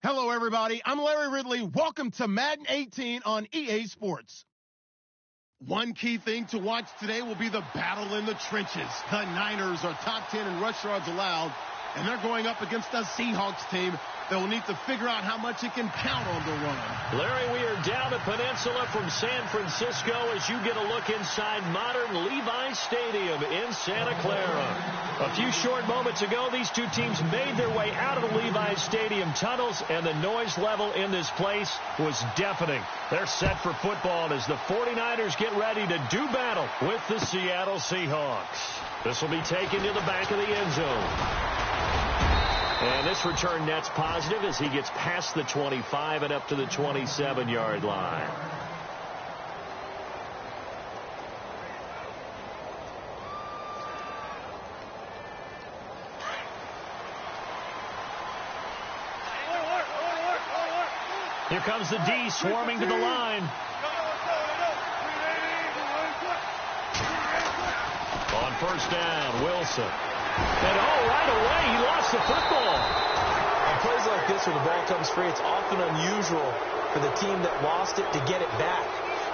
Hello, everybody. I'm Larry Ridley. Welcome to Madden 18 on EA Sports. One key thing to watch today will be the battle in the trenches. The Niners are top 10 in rush yards allowed, and they're going up against a Seahawks team that will need to figure out how much it can count on the run. Larry, we are down the peninsula from San Francisco as you get a look inside modern Levi's Stadium in Santa Clara. A few short moments ago, these two teams made their way out of the Levi's Stadium tunnels, and the noise level in this place was deafening. They're set for football as the 49ers get ready to do battle with the Seattle Seahawks. This will be taken to the back of the end zone. And this return net's positive as he gets past the 25 and up to the 27-yard line. Here comes the D swarming to the line. On first down, Wilson. And right away, he lost the football. On plays like this, when the ball comes free, it's often unusual for the team that lost it to get it back.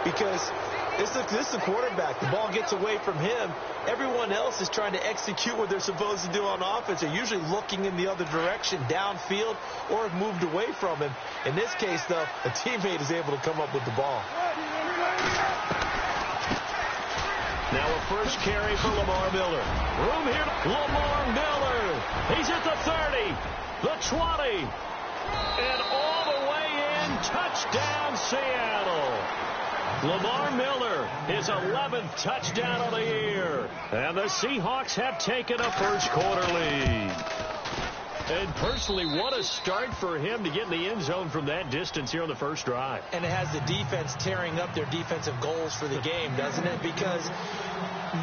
Because this is the quarterback. The ball gets away from him. Everyone else is trying to execute what they're supposed to do on offense. They're usually looking in the other direction, downfield, or have moved away from him. In this case, though, a teammate is able to come up with the ball. Now a first carry for Lamar Miller. Room here. Lamar Miller. He's at the 30, the 20, and all the way in. Touchdown, Seattle. Lamar Miller, his 11th touchdown of the year. And the Seahawks have taken a first quarter lead. And personally, what a start for him to get in the end zone from that distance here on the first drive. And it has the defense tearing up their defensive goals for the game, doesn't it? Because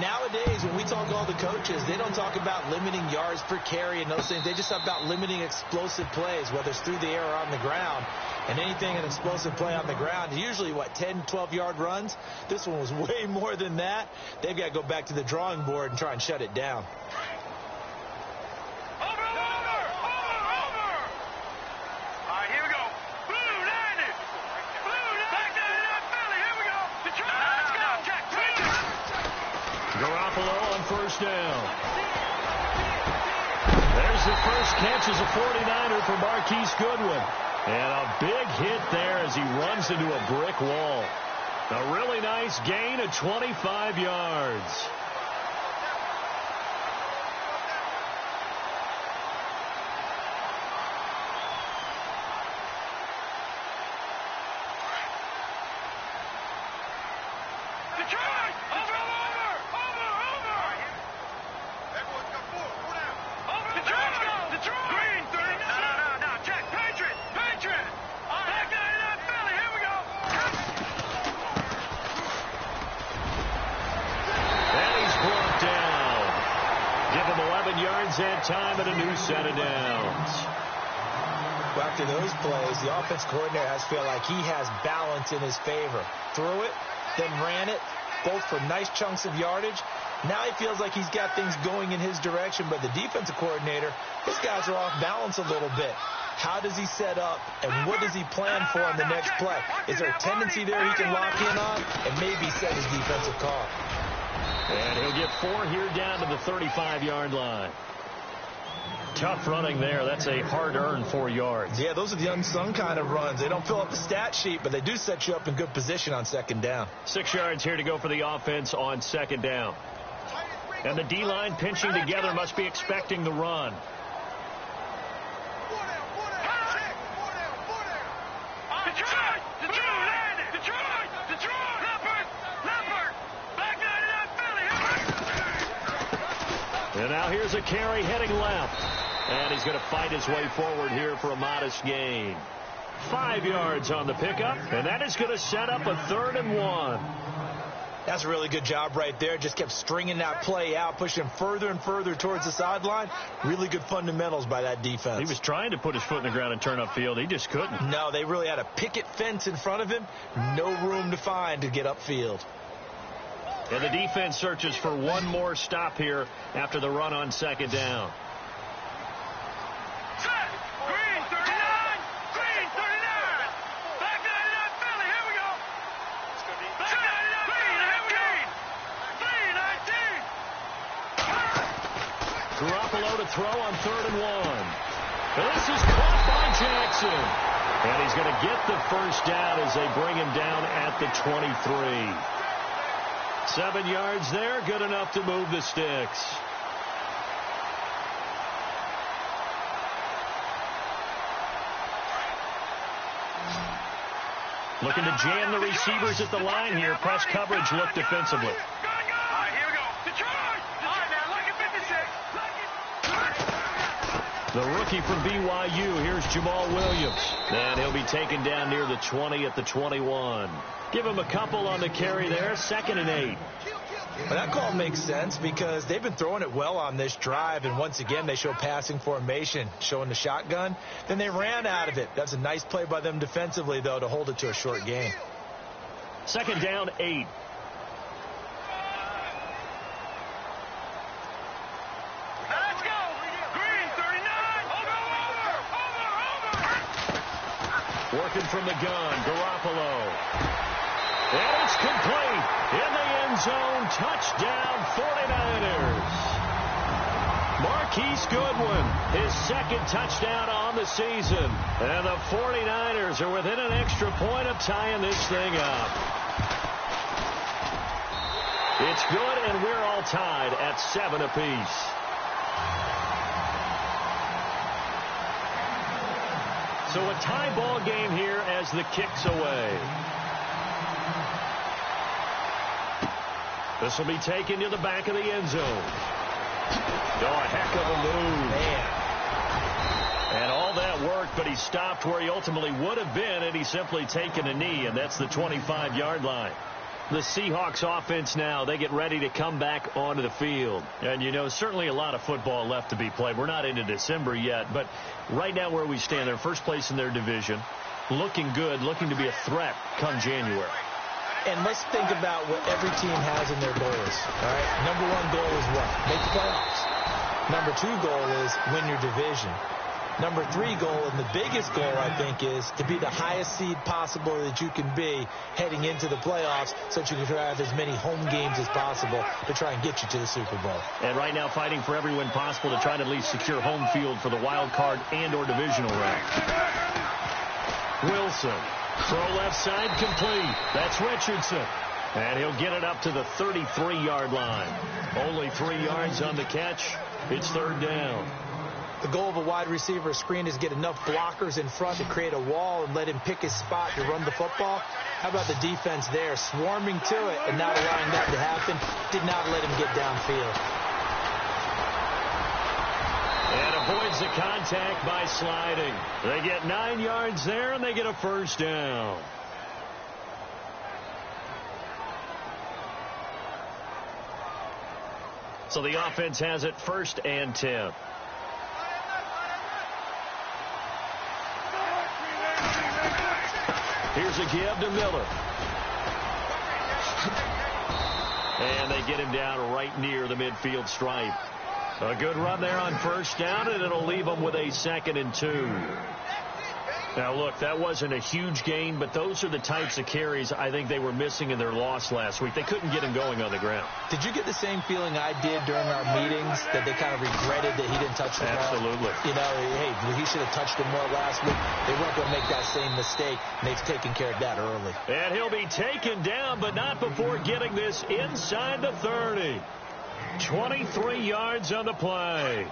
nowadays, when we talk to all the coaches, they don't talk about limiting yards per carry and those things. They just talk about limiting explosive plays, whether it's through the air or on the ground. And anything an explosive play on the ground, usually, 10, 12-yard runs? This one was way more than that. They've got to go back to the drawing board and try and shut it down. First down. There's the first catch as a 49er for Marquise Goodwin. And a big hit there as he runs into a brick wall. A really nice gain of 25 yards. That time at a new set of downs. Well, after those plays, the offense coordinator has felt like he has balance in his favor. Threw it, then ran it, both for nice chunks of yardage. Now he feels like he's got things going in his direction, but the defensive coordinator, his guys are off balance a little bit. How does he set up, and what does he plan for on the next play? Is there a tendency there he can lock in on and maybe set his defensive call? And he'll get 4 here down to the 35-yard line. Tough running there. That's a hard-earned 4 yards. Yeah, those are the unsung kind of runs. They don't fill up the stat sheet, but they do set you up in good position on second down. 6 yards here to go for the offense on second down. And the D-line pinching together must be expecting the run. And now here's a carry heading left. And he's going to fight his way forward here for a modest gain. 5 yards on the pickup, and that is going to set up a 3rd and 1. That's a really good job right there. Just kept stringing that play out, pushing him further and further towards the sideline. Really good fundamentals by that defense. He was trying to put his foot in the ground and turn upfield. He just couldn't. No, they really had a picket fence in front of him. No room to find to get upfield. And the defense searches for one more stop here after the run on second down. Garoppolo to throw on 3rd and 1. This is caught by Jackson. And he's going to get the first down as they bring him down at the 23. 7 yards there, good enough to move the sticks. Looking to jam the receivers at the line here. Press coverage look defensively. Here we go. Detroit! All right, now, look at 56. The rookie from BYU. Here's Jamal Williams. And he'll be taken down near the 20 at the 21. Give him a couple on the carry there. 2nd and 8. Well, that call makes sense because they've been throwing it well on this drive, and once again they show passing formation, showing the shotgun. Then they ran out of it. That's a nice play by them defensively, though, to hold it to a short gain. 2nd down, 8. Let's go! Green, 39! Over! Working from the gun, Garoppolo. And it's complete. In the end zone, touchdown 49ers. Marquise Goodwin, his 2nd touchdown on the season. And the 49ers are within an extra point of tying this thing up. It's good, and we're all tied at 7 apiece. So a tie ball game here as the kick's away. This will be taken to the back of the end zone. Oh, a heck of a move. Man. And all that worked, but he stopped where he ultimately would have been, and he's simply taken a knee, and that's the 25-yard line. The Seahawks offense now, they get ready to come back onto the field. And, you know, certainly a lot of football left to be played. We're not into December yet, but right now where we stand, they're first place in their division, looking good, looking to be a threat come January. And let's think about what every team has in their goals. All right, number 1 goal is what? Make the playoffs. Number 2 goal is win your division. Number 3 goal, and the biggest goal, I think, is to be the highest seed possible that you can be heading into the playoffs so that you can have as many home games as possible to try and get you to the Super Bowl. And right now fighting for every win possible to try to at least secure home field for the wild card and or divisional round. Wilson. Throw left side complete. That's Richardson. And he'll get it up to the 33-yard line. Only 3 yards on the catch. It's 3rd down. The goal of a wide receiver screen is get enough blockers in front to create a wall and let him pick his spot to run the football. How about the defense there, swarming to it and not allowing that to happen? Did not let him get downfield. And avoids the contact by sliding. They get 9 yards there, and they get a first down. So the offense has it 1st and 10. Here's a give to Miller. And they get him down right near the midfield stripe. A good run there on 1st down, and it'll leave them with a 2nd and 2. Now, look, that wasn't a huge gain, but those are the types of carries I think they were missing in their loss last week. They couldn't get him going on the ground. Did you get the same feeling I did during our meetings, that they kind of regretted that he didn't touch the ball? Absolutely. You know, hey, he should have touched it more last week. They weren't going to make that same mistake, and they've taken care of that early. And he'll be taken down, but not before getting this inside the 30. 23 yards on the play.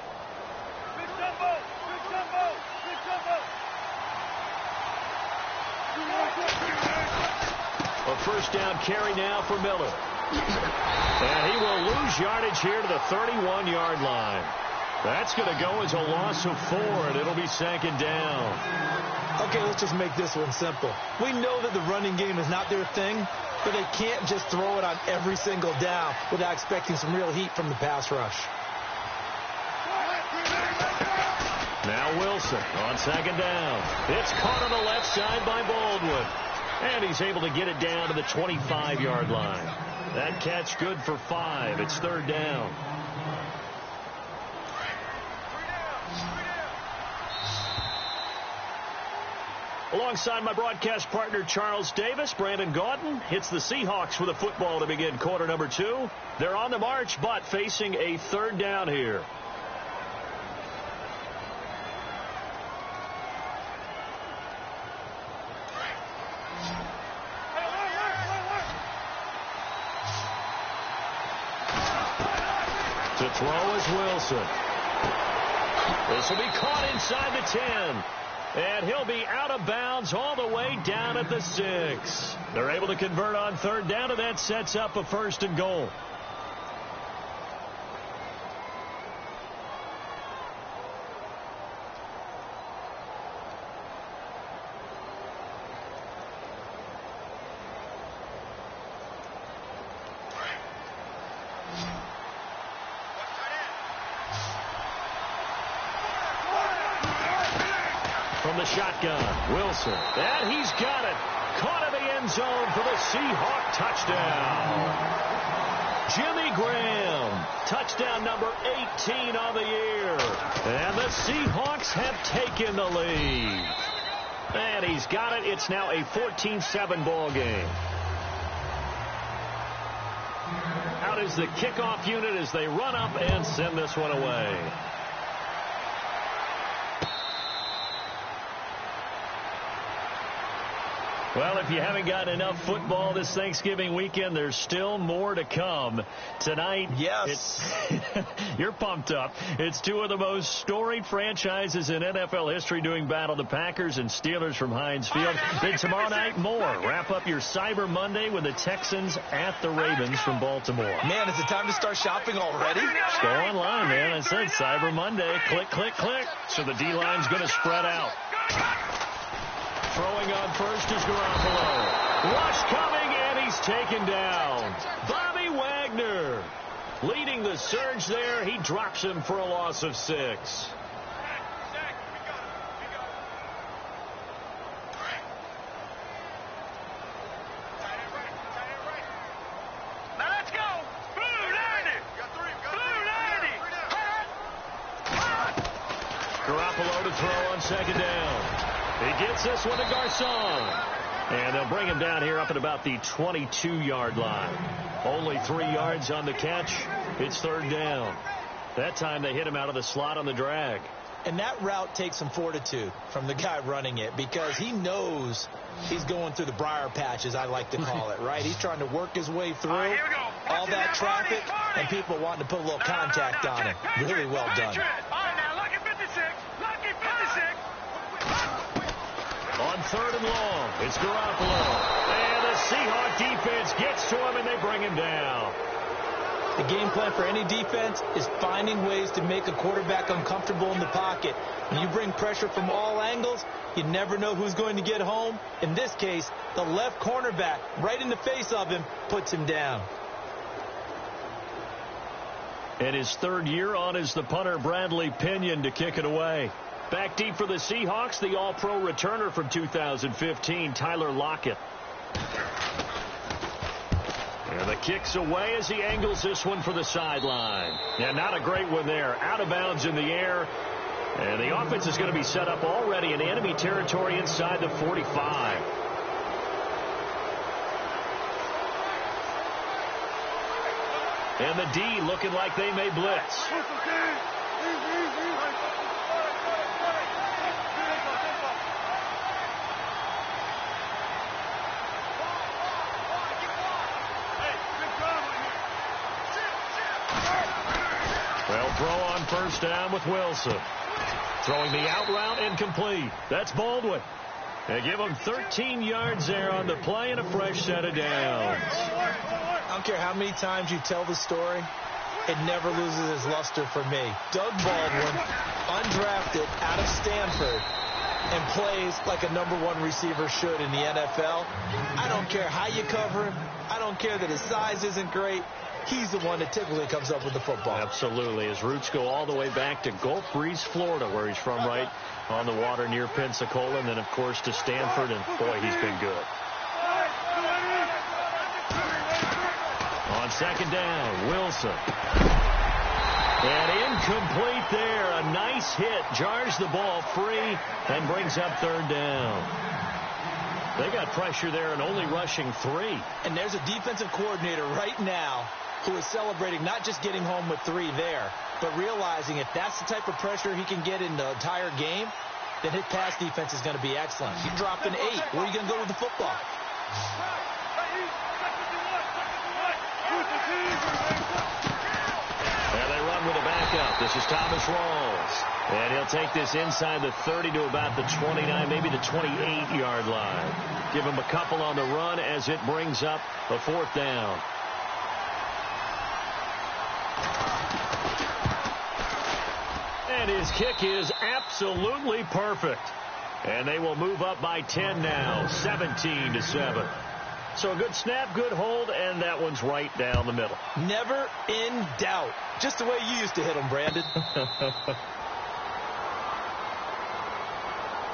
A 1st down carry now for Miller. And he will lose yardage here to the 31-yard line. That's going to go as a loss of 4, and it'll be 2nd down. Okay, let's just make this one simple. We know that the running game is not their thing, but they can't just throw it on every single down without expecting some real heat from the pass rush. Now Wilson on 2nd down. It's caught on the left side by Baldwin. And he's able to get it down to the 25-yard line. That catch good for 5. It's 3rd down. Alongside my broadcast partner, Charles Davis, Brandon Gaudin hits the Seahawks with a football to begin quarter number 2. They're on the march, but facing a 3rd down here. throw is Wilson. This will be caught inside the 10. And he'll be out of bounds all the way down at the 6. They're able to convert on third down, and that sets up a 1st and goal. From the shotgun, Wilson. And he's got it. Caught in the end zone for the Seahawk touchdown. Jimmy Graham, touchdown number 18 on the year. And the Seahawks have taken the lead. And he's got it. It's now a 14-7 ball game. Out is the kickoff unit as they run up and send this one away. Well, if you haven't gotten enough football this Thanksgiving weekend, there's still more to come. Tonight, yes, you're pumped up. It's two of the most storied franchises in NFL history doing battle, the Packers and Steelers from Heinz Field. Then tomorrow night, more. Wrap up your Cyber Monday with the Texans at the Ravens from Baltimore. Man, is it time to start shopping already? Just go online, man. I said Cyber Monday. Click, click, click. So the D-line's going to spread out. Throwing on first is Garoppolo. Rush coming, and he's taken down. Bobby Wagner leading the surge there. He drops him for a loss of 6. Now let's go. Blue 90. Garoppolo to throw on second down. He gets this one to Garcon. And they'll bring him down here up at about the 22-yard line. Only 3 yards on the catch. It's third down. That time they hit him out of the slot on the drag. And that route takes some fortitude from the guy running it because he knows he's going through the briar patch, as I like to call it, right? He's trying to work his way through all that traffic and people wanting to put a little contact on him. Really well done. All right, now, lucky 56. Lucky 56. On third and long, it's Garoppolo. And the Seahawk defense gets to him, and they bring him down. The game plan for any defense is finding ways to make a quarterback uncomfortable in the pocket. When you bring pressure from all angles, you never know who's going to get home. In this case, the left cornerback, right in the face of him, puts him down. And his third year on is the punter Bradley Pinion to kick it away. Back deep for the Seahawks, the All-Pro returner from 2015, Tyler Lockett. And the kick's away as he angles this one for the sideline. Yeah, not a great one there. Out of bounds in the air. And the offense is going to be set up already in enemy territory inside the 45. And the D looking like they may blitz. Well, throw on first down with Wilson. Throwing the out route incomplete. That's Baldwin. They give him 13 yards there on the play and a fresh set of downs. I don't care how many times you tell the story, it never loses its luster for me. Doug Baldwin, undrafted out of Stanford, and plays like a #1 receiver should in the NFL. I don't care how you cover him. I don't care that his size isn't great. He's the one that typically comes up with the football. Absolutely. His roots go all the way back to Gulf Breeze, Florida, where he's from, right on the water near Pensacola, and then, of course, to Stanford, and, boy, he's been good. On second down, Wilson. And incomplete there. A nice hit. Jars the ball free and brings up third down. They got pressure there and only rushing 3. And there's a defensive coordinator right now who is celebrating not just getting home with 3 there, but realizing if that's the type of pressure he can get in the entire game, then his pass defense is going to be excellent. You drop an 8. Where are you going to go with the football? And they run with backup. This is Thomas Rawls. And he'll take this inside the 30 to about the 29, maybe the 28-yard line. Give him a couple on the run as it brings up a 4th down. And his kick is absolutely perfect. And they will move up by 10 now, 17-7. So a good snap, good hold, and that one's right down the middle. Never in doubt. Just the way you used to hit them, Brandon.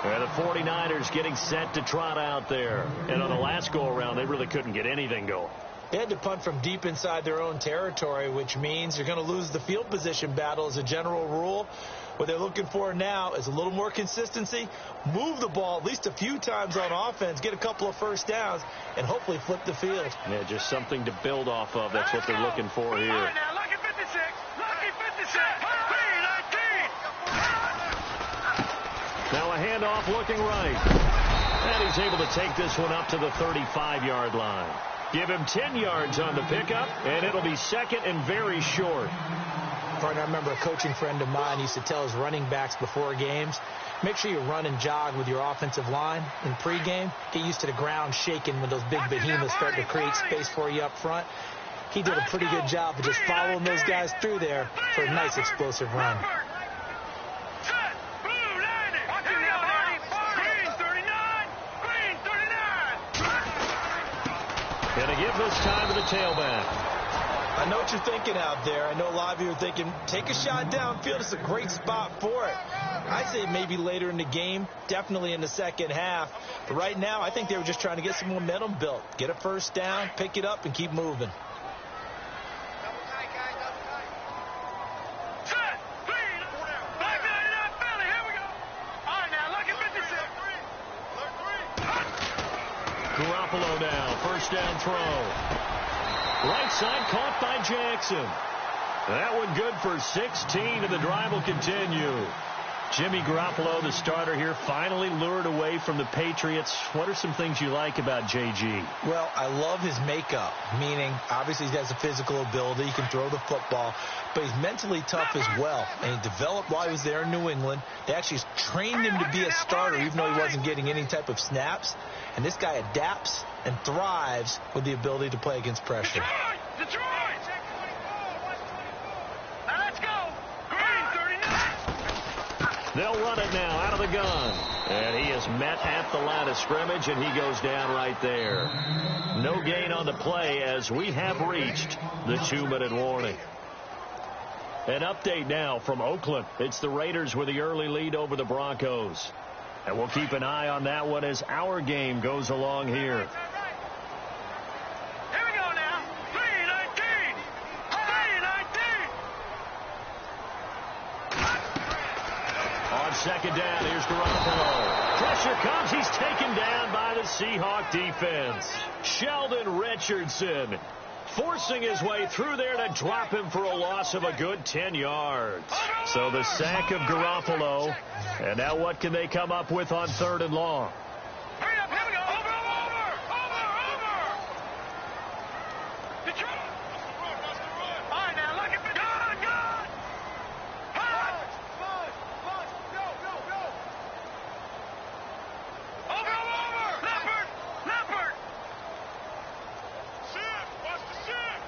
And the 49ers getting set to trot out there. And on the last go-around, they really couldn't get anything going. They had to punt from deep inside their own territory, which means you're going to lose the field position battle as a general rule. What they're looking for now is a little more consistency, move the ball at least a few times on offense, get a couple of first downs, and hopefully flip the field. Yeah, just something to build off of. That's what they're looking for here. All right, now, lucky 56. Lucky 56. Now a handoff looking right. And he's able to take this one up to the 35-yard line. Give him 10 yards on the pickup, and it'll be second and very short. Partner, I remember a coaching friend of mine used to tell his running backs before games, make sure you run and jog with your offensive line in pregame. Get used to the ground shaking when those big behemoths start to create space for you up front. He did a pretty good job of just following those guys through there for a nice explosive run. Gonna give this time to the tailback. I know what you're thinking out there. I know a lot of you are thinking, take a shot downfield. It's a great spot for it. I'd say maybe later in the game, definitely in the second half. But right now, I think they were just trying to get some momentum built. Get a first down, pick it up, and keep moving. Garoppolo now, first down throw. Right side caught by Jackson. That one good for 16, and the drive will continue. Jimmy Garoppolo, the starter here, finally lured away from the Patriots. What are some things you like about JG? Well, I love his makeup, meaning obviously he has a physical ability. He can throw the football, but he's mentally tough as well. And he developed while he was there in New England. They actually trained him to be a starter, even though he wasn't getting any type of snaps. And this guy adapts and thrives with the ability to play against pressure. Detroit! Let's go! Green 39! They'll run it now out of the gun. And he is met at the line of scrimmage, and he goes down right there. No gain on the play as we have reached the 2-minute warning. An update now from Oakland. It's the Raiders with the early lead over the Broncos. And we'll keep an eye on that one as our game goes along here. Here we go now. 3-19. 3-19. On second down, here's Garoppolo. Pressure comes. He's taken down by the Seahawk defense. Sheldon Richardson forcing his way through there to drop him for a loss of a good 10 yards. So the sack of Garoppolo. And now what can they come up with on 3rd and long? Hurry up, here we go. Over. Detroit. All right, now, look at the gun. Go. Over. Leopard. Ship, watch the ship.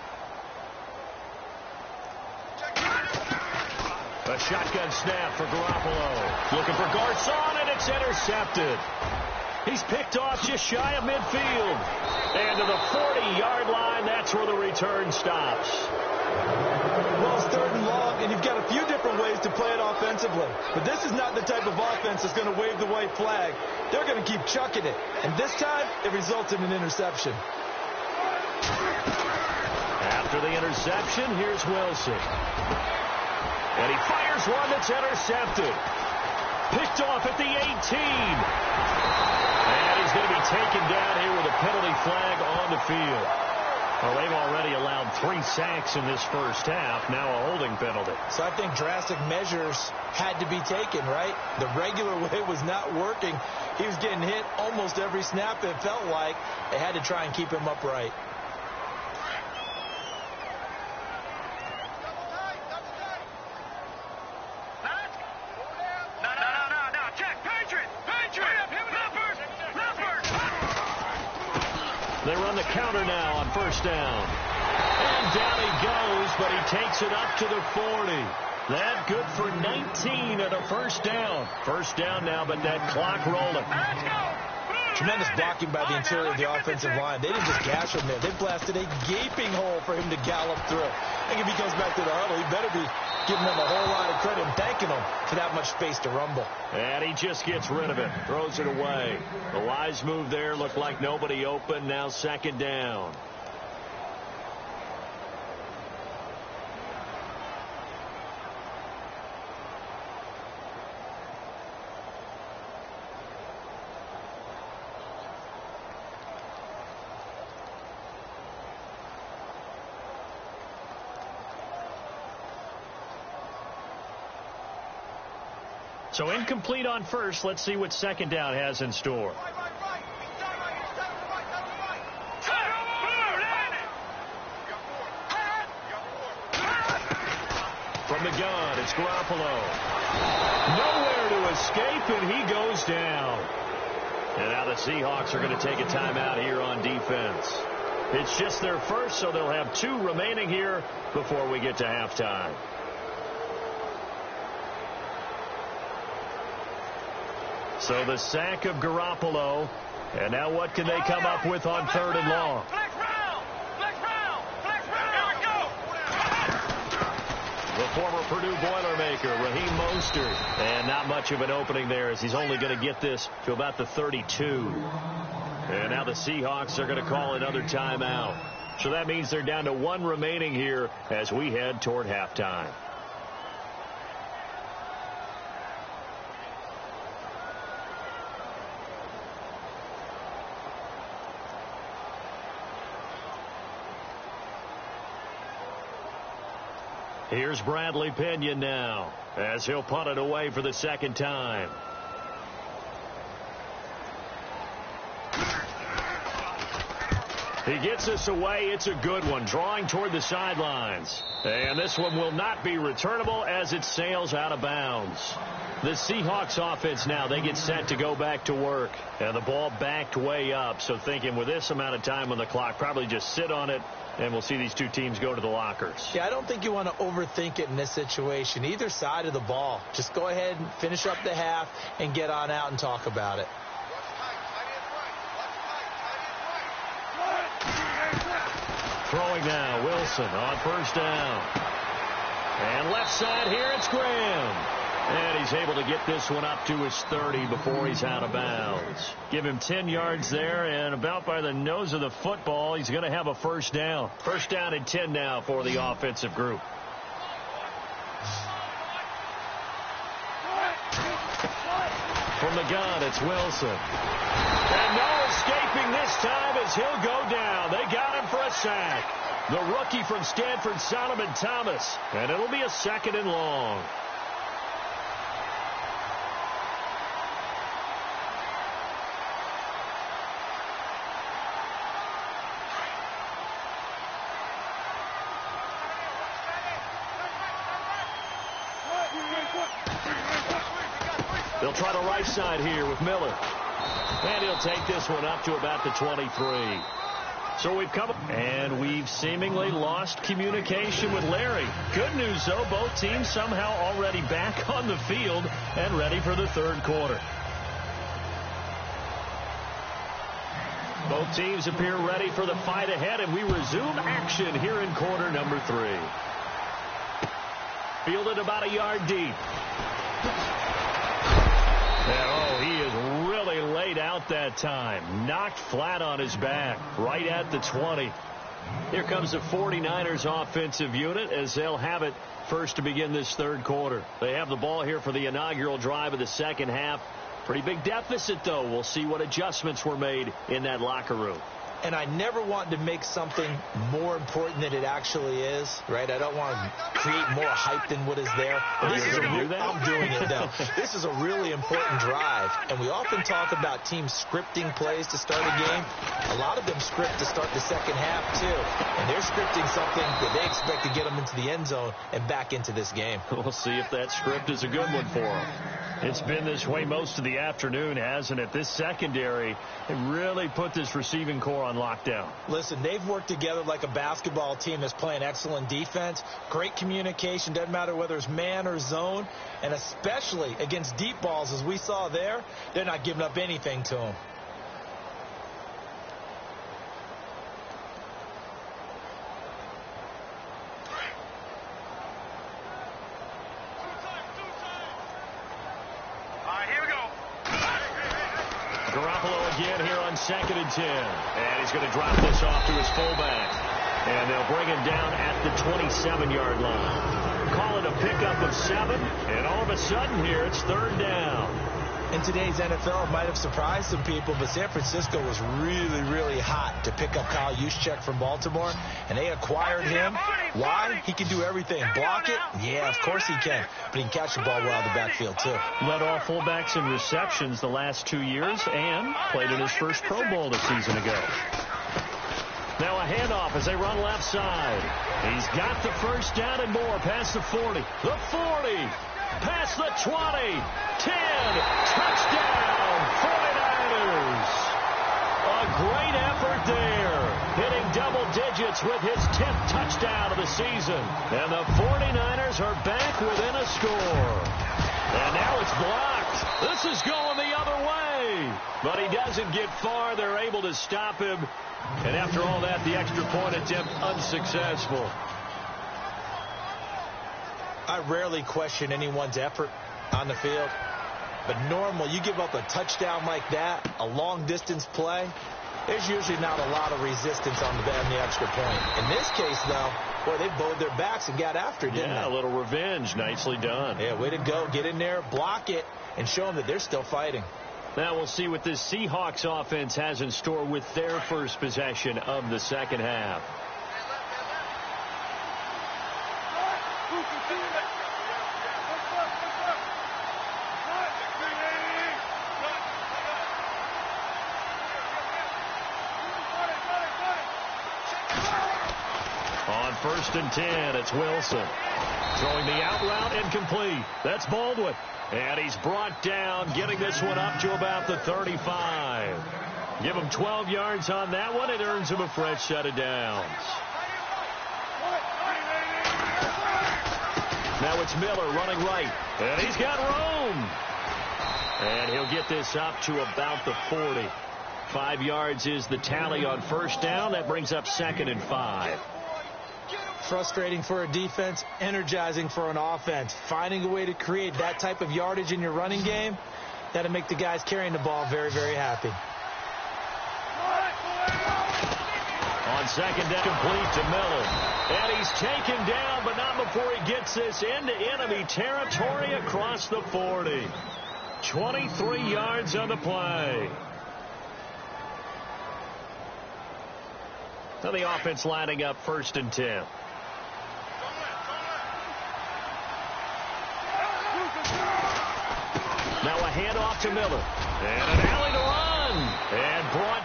A shotgun snap for Garoppolo. Looking for Garcon, and it's intercepted. He's picked off just shy of midfield. And to the 40-yard line, that's where the return stops. Well, it's 3rd and long, and you've got a few different ways to play it offensively. But this is not the type of offense that's going to wave the white flag. They're going to keep chucking it. And this time, it results in an interception. After the interception, here's Wilson. And he fires one that's intercepted. Picked off at the 18. And he's going to be taken down here with a penalty flag on the field. Well, they've already allowed 3 sacks in this first half. Now a holding penalty. So I think drastic measures had to be taken, right? The regular way was not working. He was getting hit almost every snap, it felt like. They had to try and keep him upright. They run the counter now on first down. And down he goes, but he takes it up to the 40. That good for 19 and a first down. First down now, but that clock rolling. Tremendous blocking by the interior of the offensive line. They didn't just gash him there. They blasted a gaping hole for him to gallop through. I think if he goes back to the huddle, he better be giving them a whole lot of credit and thanking them for that much space to rumble. And he just gets rid of it, throws it away. The wise move there, looked like nobody open. Now second down. So incomplete on first. Let's see what second down has in store. From the gun, it's Garoppolo. Nowhere to escape, and he goes down. And now the Seahawks are going to take a timeout here on defense. It's just their first, so they'll have 2 remaining here before we get to halftime. So the sack of Garoppolo. And now what can they come up with on third and long? The former Purdue Boilermaker, Raheem Mostert. And not much of an opening there as he's only going to get this to about the 32. And now the Seahawks are going to call another timeout. So that means they're down to 1 remaining here as we head toward halftime. Here's Bradley Pinion now as he'll punt it away for the second time. He gets us away. It's a good one, drawing toward the sidelines. And this one will not be returnable as it sails out of bounds. The Seahawks offense now, they get set to go back to work. And the ball backed way up. So thinking with this amount of time on the clock, probably just sit on it. And we'll see these 2 teams go to the lockers. Yeah, I don't think you want to overthink it in this situation. Either side of the ball. Just go ahead and finish up the half and get on out and talk about it. Throwing now, Wilson on first down. And left side here, it's Graham. And he's able to get this one up to his 30 before he's out of bounds. Give him 10 yards there, and about by the nose of the football, he's going to have a first down. First down and 10 now for the offensive group. From the gun, it's Wilson. And no escaping this time as he'll go down. They got him for a sack. The rookie from Stanford, Solomon Thomas. And it'll be a second and long. They'll try the right side here with Miller. And he'll take this one up to about the 23. So we've come, and we've seemingly lost communication with Larry. Good news, though, both teams somehow already back on the field and ready for the third quarter. Both teams appear ready for the fight ahead, and we resume action here in quarter number 3. Fielded about a yard deep. And, he is really laid out that time. Knocked flat on his back, right at the 20. Here comes the 49ers offensive unit as they'll have it first to begin this third quarter. They have the ball here for the inaugural drive of the second half. Pretty big deficit, though. We'll see what adjustments were made in that locker room. And I never want to make something more important than it actually is, right? I don't want to create more hype than what is there. I'm doing it now. This is a really important drive, and we often talk about teams scripting plays to start a game. A lot of them script to start the second half, too. And they're scripting something that they expect to get them into the end zone and back into this game. We'll see if that script is a good one for them. It's been this way most of the afternoon, hasn't it? This secondary really put this receiving core on lockdown. Listen, they've worked together like a basketball team that's playing excellent defense. Great communication, doesn't matter whether it's man or zone. And especially against deep balls, as we saw there, they're not giving up anything to them. Again here on 2nd and 10. And he's going to drop this off to his fullback. And they'll bring him down at the 27-yard line. Call it a pickup of 7. And all of a sudden here, it's 3rd down. In today's NFL, it might have surprised some people, but San Francisco was really, really hot to pick up Kyle Juszczyk from Baltimore, and they acquired him. Why? He can do everything. Block it? Yeah, of course he can. But he can catch the ball well out of the backfield, too. Led all fullbacks in receptions the last 2 years and played in his first Pro Bowl a season ago. Now a handoff as they run left side. He's got the first down and more past the 40. The 40. Past the 20, 10, touchdown, 49ers. A great effort there, hitting double digits with his 10th touchdown of the season. And the 49ers are back within a score. And now it's blocked. This is going the other way. But he doesn't get far. They're able to stop him. And after all that, the extra point attempt unsuccessful. I rarely question anyone's effort on the field. But normal, you give up a touchdown like that, a long-distance play, there's usually not a lot of resistance on the extra point. In this case, though, boy, they bowed their backs and got after it, didn't they? Yeah, a little revenge. Nicely done. Yeah, way to go. Get in there, block it, and show them that they're still fighting. Now we'll see what this Seahawks offense has in store with their first possession of the second half. On 1st and 10, it's Wilson. Throwing the out route incomplete. That's Baldwin. And he's brought down, getting this one up to about the 35. Give him 12 yards on that one. It earns him a fresh set of downs. Now it's Miller running right. And he's got room. And he'll get this up to about the 40. 5 yards is the tally on first down. That brings up 2nd and 5. Frustrating for a defense, energizing for an offense. Finding a way to create that type of yardage in your running game, that'll make the guys carrying the ball very, very happy. On second down, complete to Miller. And he's taken down, but not before he gets this into enemy territory across the 40. 23 yards on the play. So the offense lining up 1st and 10. Now a handoff to Miller. And an alley to run. And brought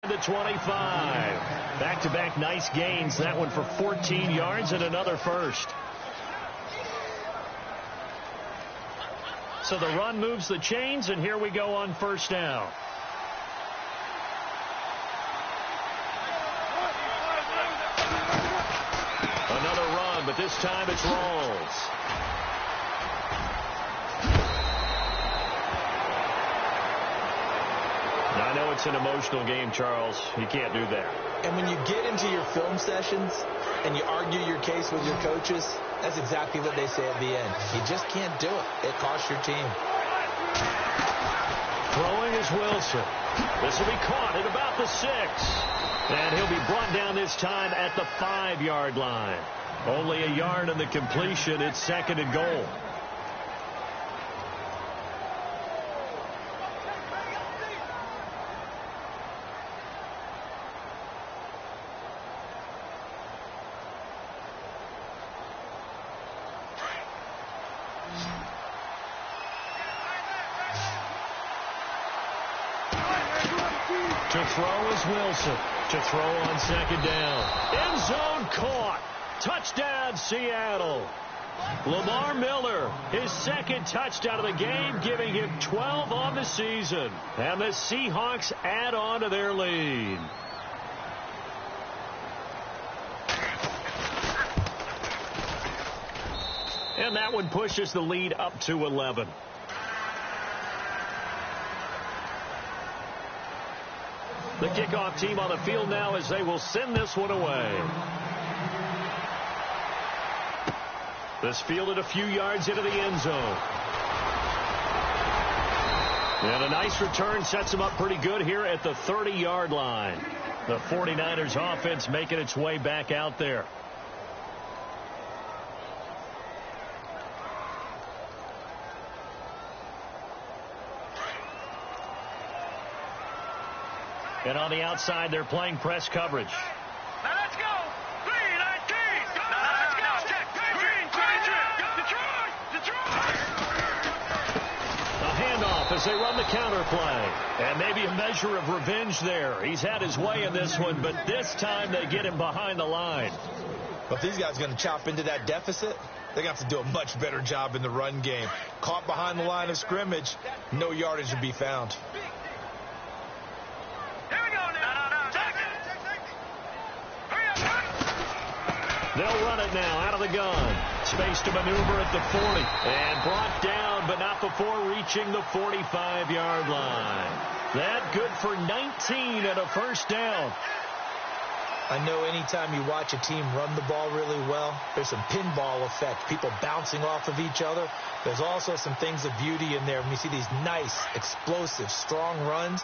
to 25. Back-to-back nice gains. That one for 14 yards and another first. So the run moves the chains, and here we go on first down. Another run, but this time it's Rawls. I know it's an emotional game, Charles. You can't do that. And when you get into your film sessions and you argue your case with your coaches, that's exactly what they say at the end. You just can't do it. It costs your team. Throwing is Wilson. This will be caught at about the 6. And he'll be brought down this time at the 5-yard line. Only a yard on the completion. It's 2nd and goal. To throw is Wilson. To throw on second down. End zone caught. Touchdown, Seattle. Lamar Miller, his second touchdown of the game, giving him 12 on the season. And the Seahawks add on to their lead. And that one pushes the lead up to 11. The kickoff team on the field now as they will send this one away. This fielded a few yards into the end zone. And a nice return sets them up pretty good here at the 30-yard line. The 49ers offense making its way back out there. And on the outside, they're playing press coverage. Now let's go. 319. Let's go. Green, Detroit. A handoff as they run the counter play. And maybe a measure of revenge there. He's had his way in this one, but this time they get him behind the line. But if these guys are going to chop into that deficit, they're going to have to do a much better job in the run game. Caught behind the line of scrimmage, no yardage to be found. They'll run it now out of the gun. Space to maneuver at the 40. And brought down, but not before reaching the 45-yard line. That good for 19 and a first down. I know anytime you watch a team run the ball really well, there's some pinball effect, people bouncing off of each other. There's also some things of beauty in there when you see these nice, explosive, strong runs.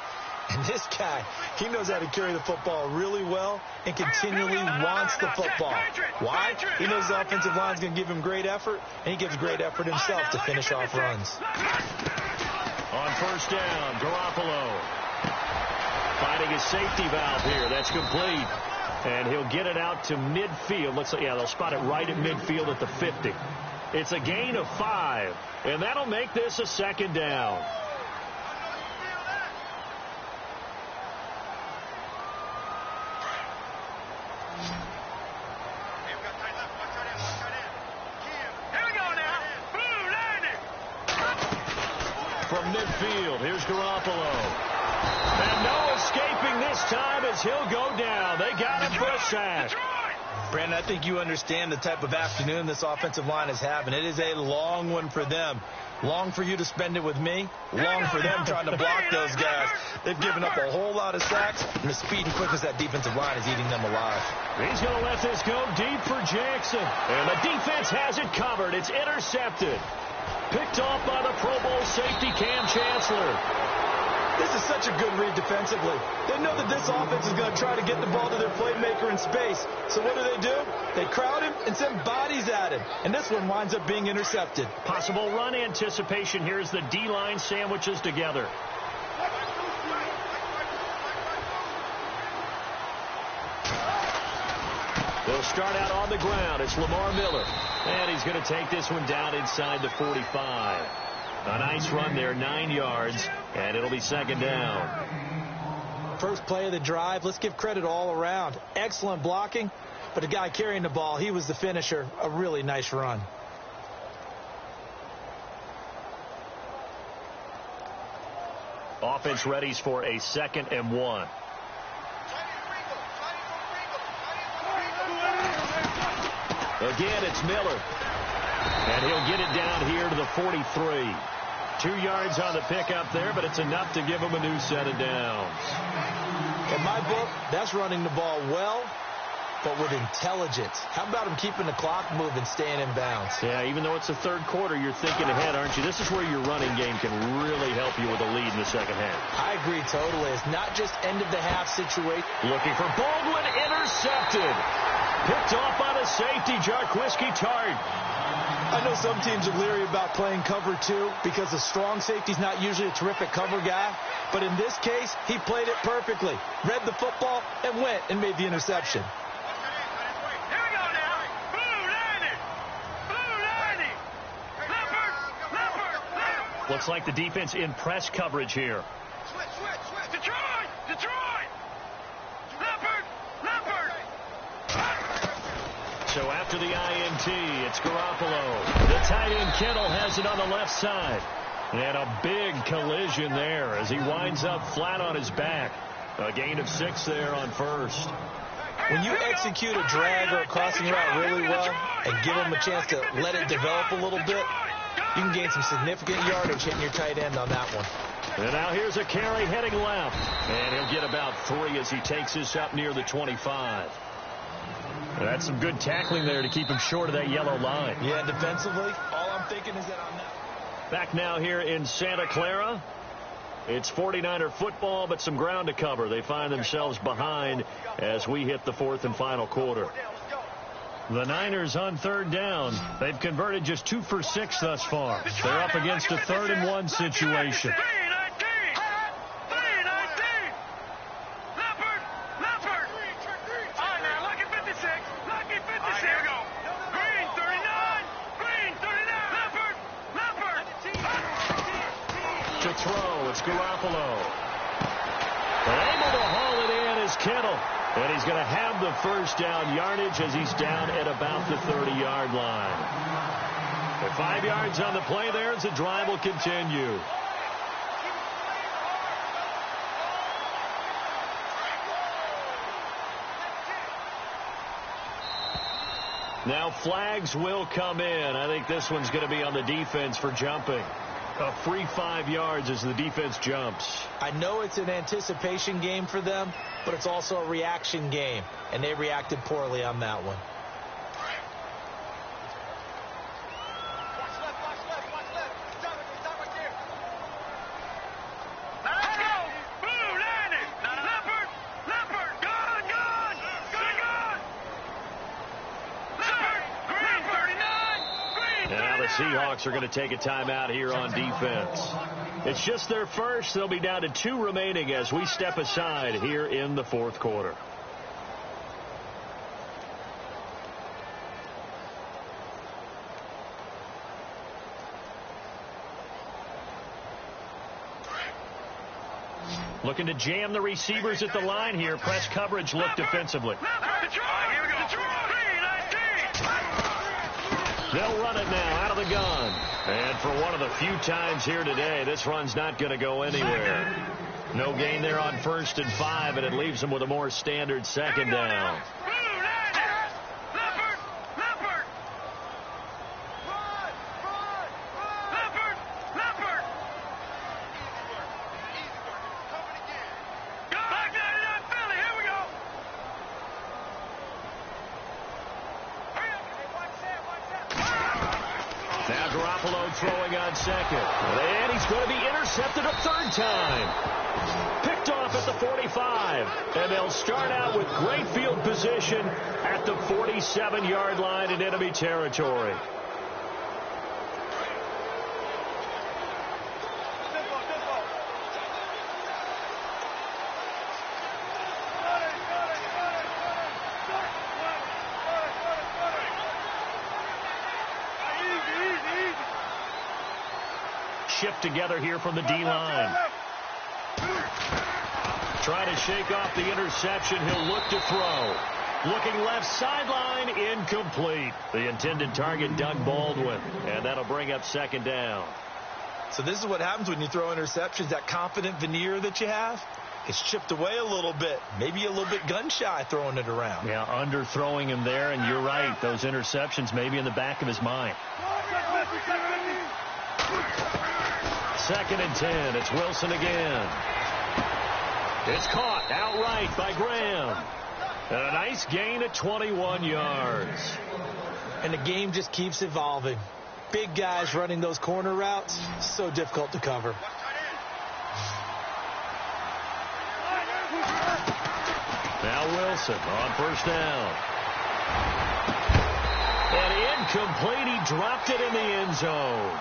And this guy, he knows how to carry the football really well and continually wants the football. Why? He knows the offensive line's going to give him great effort, and he gives great effort himself to finish off runs. On first down, Garoppolo finding his safety valve here. That's complete. And he'll get it out to midfield. They'll spot it right at midfield at the 50. It's a gain of 5, and that'll make this a second down. From midfield, here's Garoppolo. And no escaping this time as he'll go down. They got him for a sack. Brandon, I think you understand the type of afternoon this offensive line is having. It is a long one for them. Long for you to spend it with me. Long for them trying to block those guys. They've given up a whole lot of sacks, and the speed and quickness of that defensive line is eating them alive. He's going to let this go deep for Jackson. And the defense has it covered. It's intercepted. Picked off by the Pro Bowl safety Cam Chancellor. This is such a good read defensively. They know that this offense is going to try to get the ball to their playmaker in space. So what do? They crowd him and send bodies at him. And this one winds up being intercepted. Possible run anticipation here as the D-line sandwiches together. They'll start out on the ground. It's Lamar Miller. And he's going to take this one down inside the 45. A nice run there, 9 yards, and it'll be second down. First play of the drive. Let's give credit all around. Excellent blocking, but the guy carrying the ball, he was the finisher. A really nice run. Offense readies for a 2nd and 1. Again, it's Miller. And he'll get it down here to the 43. 2 yards on the pickup there, but it's enough to give him a new set of downs. In my book, that's running the ball well, but with intelligence. How about him keeping the clock moving, staying in bounds? Yeah, even though it's the third quarter, you're thinking ahead, aren't you? This is where your running game can really help you with a lead in the second half. I agree totally. It's not just end-of-the-half situation. Looking for Baldwin, intercepted. Picked off by the safety, Jarquiski Tart. I know some teams are leery about playing cover 2 because a strong safety's not usually a terrific cover guy. But in this case, he played it perfectly. Read the football and went and made the interception. Here we go now. Blue Lanny. Leopard. Looks like the defense in press coverage here. Switch. Detroit. Leopard. So after the INT, it's Garoppolo. The tight end Kittle has it on the left side. And a big collision there as he winds up flat on his back. A gain of 6 there on first. When you execute a drag or a crossing route really well and give him a chance to let it develop a little bit, you can gain some significant yardage hitting your tight end on that one. And now here's a carry heading left. And he'll get about 3 as he takes this up near the 25. That's some good tackling there to keep him short of that yellow line. Yeah, defensively, all I'm thinking is that on that. Back now here in Santa Clara. It's 49er football, but some ground to cover. They find themselves behind as we hit the 4th and final quarter. The Niners on 3rd down. They've converted just 2 for 6 thus far. They're up against a 3rd and 1 situation. To throw, it's Garoppolo. And able to haul it in is Kittle. And he's going to have the first down yardage as he's down at about the 30-yard line. With 5 yards on the play there as the drive will continue. Now flags will come in. I think this one's going to be on the defense for jumping. A free 5 yards as the defense jumps. I know it's an anticipation game for them, but it's also a reaction game, and they reacted poorly on that one. Seahawks are going to take a timeout here on defense. It's just their first. They'll be down to 2 remaining as we step aside here in the 4th quarter. Looking to jam the receivers at the line here. Press coverage look defensively. They'll run it now out of the gun. And for one of the few times here today, this run's not going to go anywhere. No gain there on 1st and 5, and it leaves them with a more standard 2nd down. Now Garoppolo throwing on 2nd. And he's going to be intercepted a 3rd time. Picked off at the 45. And they'll start out with great field position at the 47-yard line in enemy territory. Shift together here from the D-line. Trying to shake off the interception. He'll look to throw. Looking left sideline, incomplete. The intended target, Doug Baldwin. And that'll bring up 2nd down. So this is what happens when you throw interceptions. That confident veneer that you have, it's chipped away a little bit. Maybe a little bit gun-shy throwing it around. Yeah, underthrowing him there, and you're right. Those interceptions may be in the back of his mind. 2nd and 10. It's Wilson again. It's caught outright by Graham. And a nice gain of 21 yards. And the game just keeps evolving. Big guys running those corner routes, so difficult to cover. Now Wilson on 1st down. And incomplete. He dropped it in the end zone.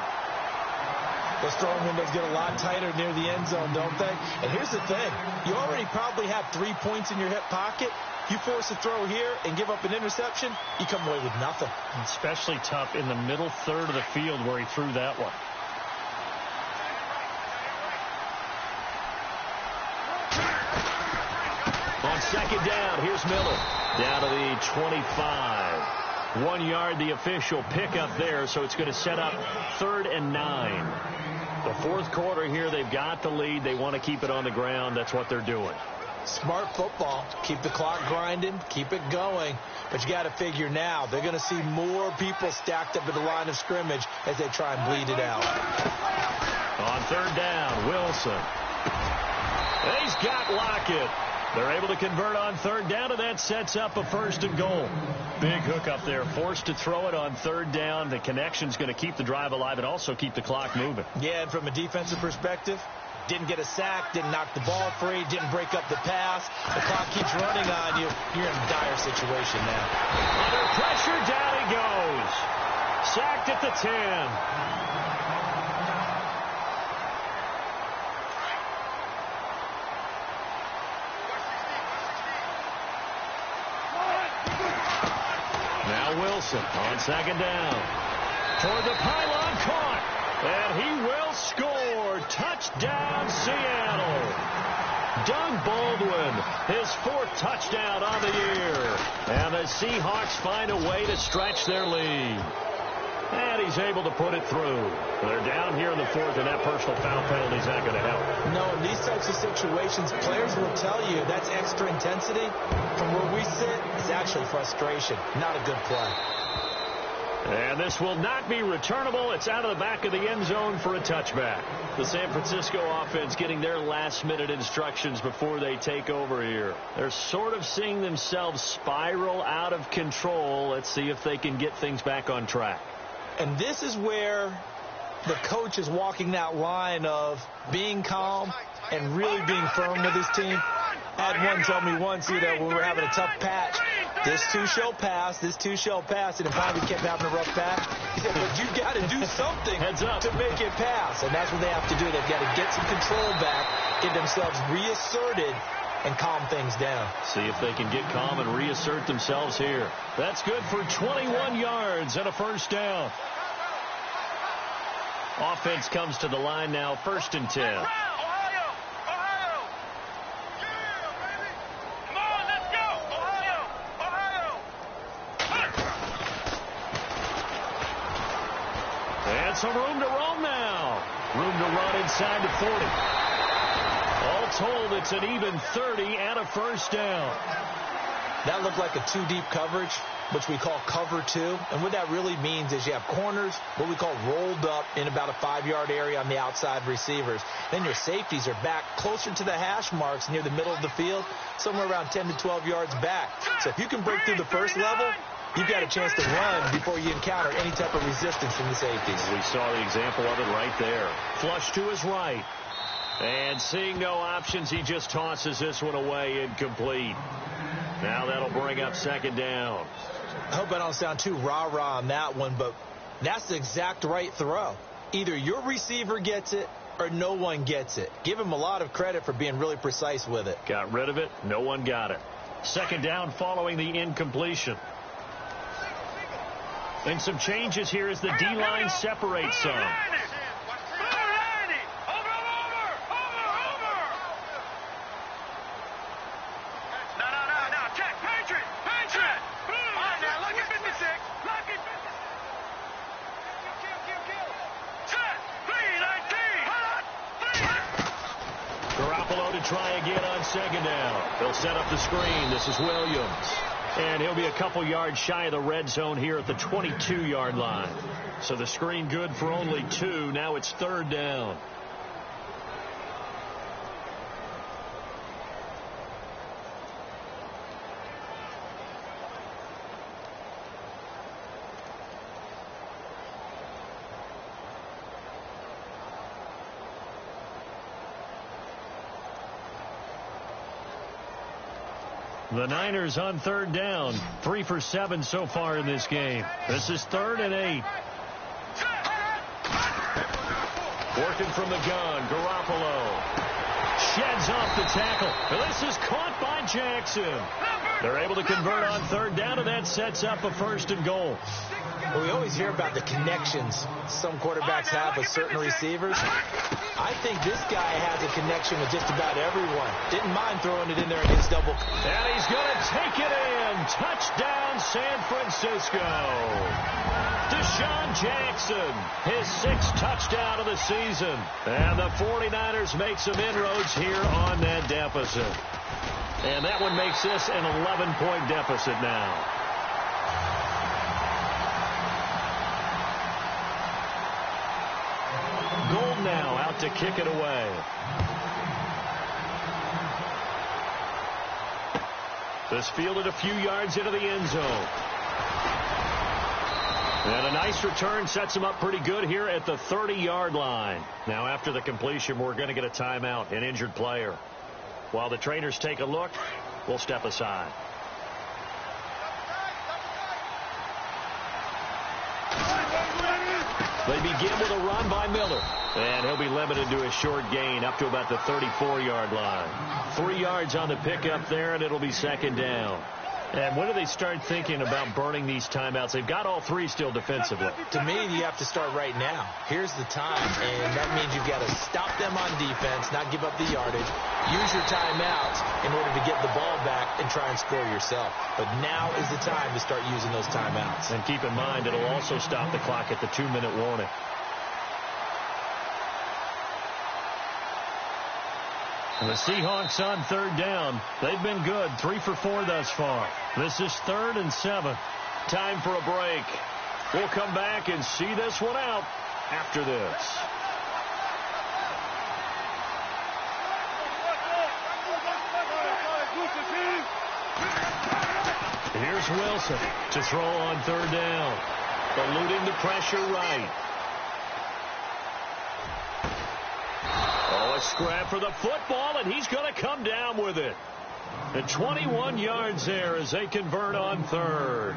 Those throwing windows get a lot tighter near the end zone, don't they? And here's the thing. You already probably have 3 points in your hip pocket. You force a throw here and give up an interception, you come away with nothing. Especially tough in the middle 3rd of the field where he threw that one. On 2nd down, here's Miller. Down to the 25. 1 yard, the official pickup there, so it's going to set up 3rd and 9. The fourth quarter here, they've got the lead. They want to keep it on the ground. That's what they're doing. Smart football. Keep the clock grinding. Keep it going. But you got to figure now, they're going to see more people stacked up at the line of scrimmage as they try and bleed it out. On 3rd down, Wilson. He's got Lockett. They're able to convert on 3rd down, and that sets up a 1st and goal. Big hook up there. Forced to throw it on 3rd down. The connection's going to keep the drive alive and also keep the clock moving. Yeah, and from a defensive perspective, didn't get a sack, didn't knock the ball free, didn't break up the pass. The clock keeps running on you. You're in a dire situation now. Under pressure, down he goes. Sacked at the 10. Wilson on 2nd down. Toward the pylon, caught. And he will score. Touchdown, Seattle. Doug Baldwin, his 4th touchdown on the year. And the Seahawks find a way to stretch their lead. And he's able to put it through. They're down here in the 4th, and that personal foul penalty is not going to help. No, in these types of situations, players will tell you that's extra intensity. From where we sit, it's actually frustration. Not a good play. And this will not be returnable. It's out of the back of the end zone for a touchback. The San Francisco offense getting their last-minute instructions before they take over here. They're sort of seeing themselves spiral out of control. Let's see if they can get things back on track. And this is where the coach is walking that line of being calm and really being firm with his team. I had one tell me once, when we were having a tough patch, this too shall pass, this too shall pass, and if finally kept having a rough patch, he said, but you've got to do something to make it pass. And that's what they have to do. They've got to get some control back, get themselves reasserted, and calm things down. See if they can get calm and reassert themselves here. That's good for 21 yards and a 1st down. Offense comes to the line now, 1st and 10. Ohio! Come on, let's go! Ohio! And some room to roam now. Room to run inside the 40. All told, it's an even 30 and a 1st down. That looked like a 2-deep coverage, which we call cover 2. And what that really means is you have corners, what we call rolled up in about a 5-yard area on the outside receivers. Then your safeties are back closer to the hash marks near the middle of the field, somewhere around 10 to 12 yards back. So if you can break through the first level, you've got a chance to run before you encounter any type of resistance from the safeties. We saw the example of it right there. Flush to his right. And seeing no options, he just tosses this one away, incomplete. Now that'll bring up 2nd down. I hope I don't sound too rah-rah on that one, but that's the exact right throw. Either your receiver gets it or no one gets it. Give him a lot of credit for being really precise with it. Got rid of it. No one got it. 2nd down following the incompletion. And some changes here as the D-line separates some. Try again on 2nd down. They'll set up the screen. This is Williams. And he'll be a couple yards shy of the red zone here at the 22-yard line. So the screen good for only 2. Now it's 3rd down. The Niners on 3rd down. 3 for 7 so far in this game. This is 3rd and 8. Working from the gun, Garoppolo sheds off the tackle. This is caught by Jackson. They're able to convert on third down, and that sets up a 1st and goal. Well, we always hear about the connections some quarterbacks have with certain receivers. I think this guy has a connection with just about everyone. Didn't mind throwing it in there against double. And he's going to take it in. Touchdown, San Francisco. Deshaun Jackson, his 6th touchdown of the season. And the 49ers make some inroads here on that deficit. And that one makes this an 11-point deficit now. Gold now out to kick it away. This fielded a few yards into the end zone. And a nice return sets him up pretty good here at the 30-yard line. Now after the completion, we're going to get a timeout, an injured player. While the trainers take a look, we'll step aside. They begin with a run by Miller. And he'll be limited to a short gain up to about the 34-yard line. 3 yards on the pickup there, and it'll be 2nd down. And when do they start thinking about burning these timeouts? They've got all 3 still defensively. To me, you have to start right now. Here's the time, and that means you've got to stop them on defense, not give up the yardage, use your timeouts in order to get the ball back and try and score yourself. But now is the time to start using those timeouts. And keep in mind, it'll also stop the clock at the 2-minute warning. And the Seahawks on 3rd down. They've been good, 3 for 4 thus far. This is 3rd and 7. Time for a break. We'll come back and see this one out after this. Here's Wilson to throw on 3rd down. Eluding the pressure right. Scrap for the football, and he's going to come down with it. And 21 yards there as they convert on 3rd.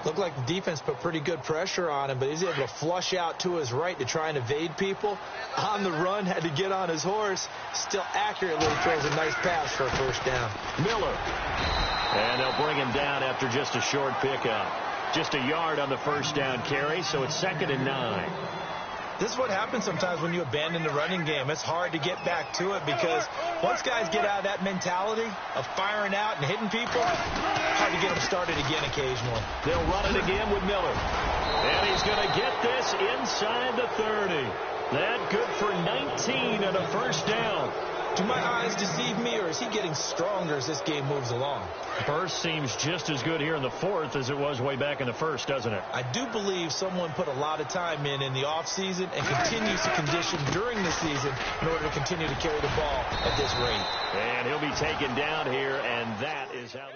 Looked like the defense put pretty good pressure on him, but he's able to flush out to his right to try and evade people. On the run, had to get on his horse. Still accurately throws a nice pass for a 1st down. Miller. And they'll bring him down after just a short pickup. Just a yard on the 1st down carry, so it's 2nd and 9. This is what happens sometimes when you abandon the running game. It's hard to get back to it because once guys get out of that mentality of firing out and hitting people, hard to get them started again occasionally. They'll run it again with Miller. And he's going to get this inside the 30. That good for 19 and a 1st down. Do my eyes deceive me, or is he getting stronger as this game moves along? Burst seems just as good here in the 4th as it was way back in the 1st, doesn't it? I do believe someone put a lot of time in the offseason and continues to condition during the season in order to continue to carry the ball at this rate. And he'll be taken down here, and that is how...